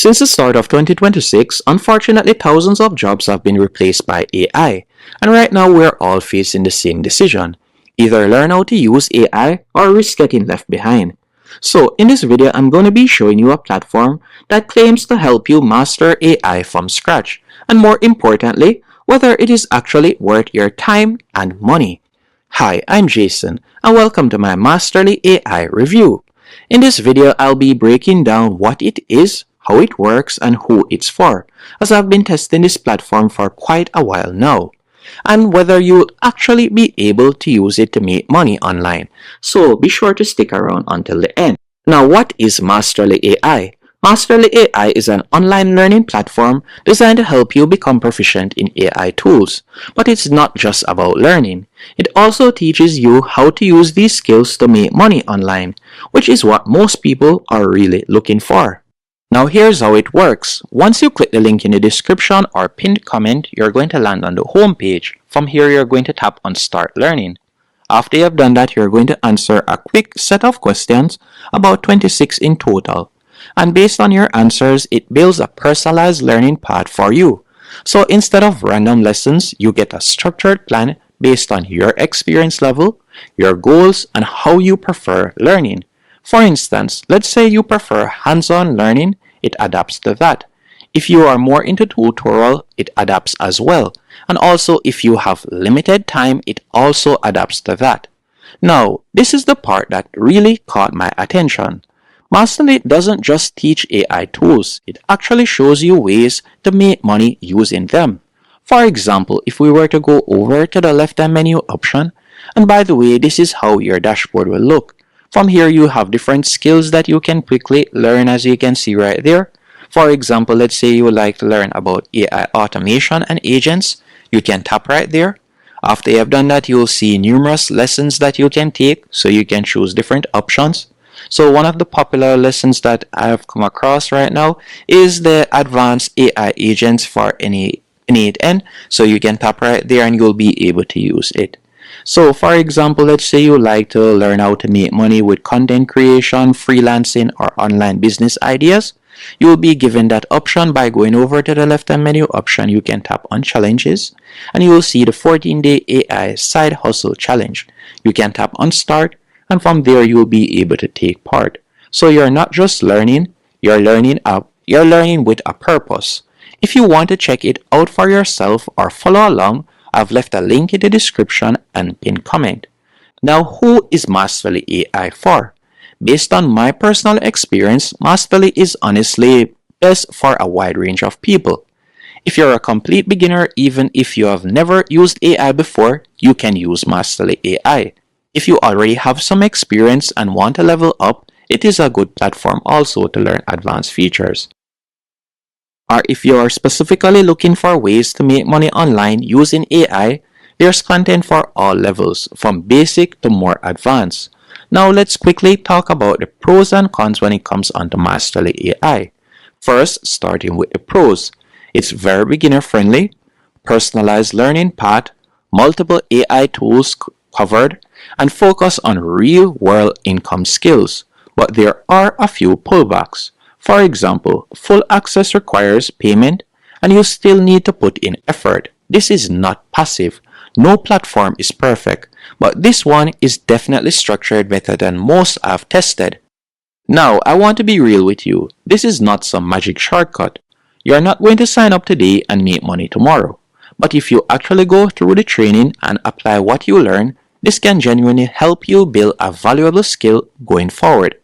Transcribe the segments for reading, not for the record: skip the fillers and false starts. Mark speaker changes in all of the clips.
Speaker 1: Since the start of 2026, unfortunately thousands of jobs have been replaced by AI, and right now we're all facing the same decision. Either learn how to use AI or risk getting left behind. So in this video, I'm going to be showing you a platform that claims to help you master AI from scratch, and more importantly, whether it is actually worth your time and money. Hi, I'm Jason, and welcome to my Masterly AI review. In this video, I'll be breaking down what it is, how it works, and who it's for, as I've been testing this platform for quite a while now, and whether you'll actually be able to use it to make money online. So be sure to stick around until the end. Now, what is Masterly AI? Masterly AI is an online learning platform designed to help you become proficient in AI tools. But it's not just about learning. It also teaches you how to use these skills to make money online, which is what most people are really looking for. Now here's how it works. Once you click the link in the description or pinned comment, you're going to land on the home page. From here, you're going to tap on Start Learning. After you have done that, you're going to answer a quick set of questions, about 26 in total. And based on your answers, it builds a personalized learning path for you. So instead of random lessons, you get a structured plan based on your experience level, your goals, and how you prefer learning. For instance, let's say you prefer hands-on learning, it adapts to that. If you are more into tutorial, it adapts as well. And also, if you have limited time, it also adapts to that. Now, this is the part that really caught my attention. Masterly doesn't just teach AI tools, it actually shows you ways to make money using them. For example, if we were to go over to the left-hand menu option, and by the way, this is how your dashboard will look. From here, you have different skills that you can quickly learn, as you can see right there. For example, let's say you would like to learn about AI automation and agents. You can tap right there. After you have done that, you'll see numerous lessons that you can take, so you can choose different options. So one of the popular lessons that I have come across right now is the advanced AI agents for N8N. So you can tap right there and you'll be able to use it. So for example, let's say you like to learn how to make money with content creation, freelancing, or online business ideas. You will be given that option by going over to the left-hand menu option. You can tap on challenges and you will see the 14-day AI side hustle challenge. You can tap on start and from there you will be able to take part. So you're not just learning, you're learning with a purpose. If you want to check it out for yourself or follow along, I've left a link in the description and pinned comment. Now, who is Masterly AI for? Based on my personal experience, Masterly is honestly best for a wide range of people. If you're a complete beginner, even if you have never used AI before, you can use Masterly AI. If you already have some experience and want to level up, it is a good platform also to learn advanced features. Or if you are specifically looking for ways to make money online using AI, there's content for all levels, from basic to more advanced. Now let's quickly talk about the pros and cons when it comes onto Masterly AI. First, starting with the pros. It's very beginner friendly, personalized learning path, multiple AI tools covered, and focus on real-world income skills. But there are a few pullbacks. For example, full access requires payment and you still need to put in effort. This is not passive. No platform is perfect, but this one is definitely structured better than most I've tested. Now, I want to be real with you. This is not some magic shortcut. You're not going to sign up today and make money tomorrow. But if you actually go through the training and apply what you learn, this can genuinely help you build a valuable skill going forward.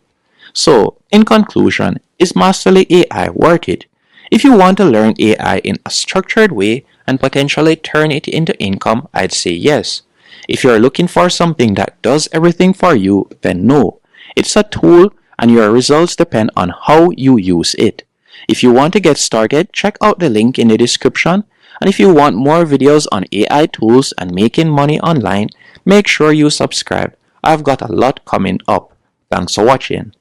Speaker 1: So, in conclusion, is Masterly AI worth it? If you want to learn AI in a structured way and potentially turn it into income, I'd say yes. If you're looking for something that does everything for you, then no. It's a tool and your results depend on how you use it. If you want to get started, check out the link in the description. And if you want more videos on AI tools and making money online, make sure you subscribe. I've got a lot coming up. Thanks for watching.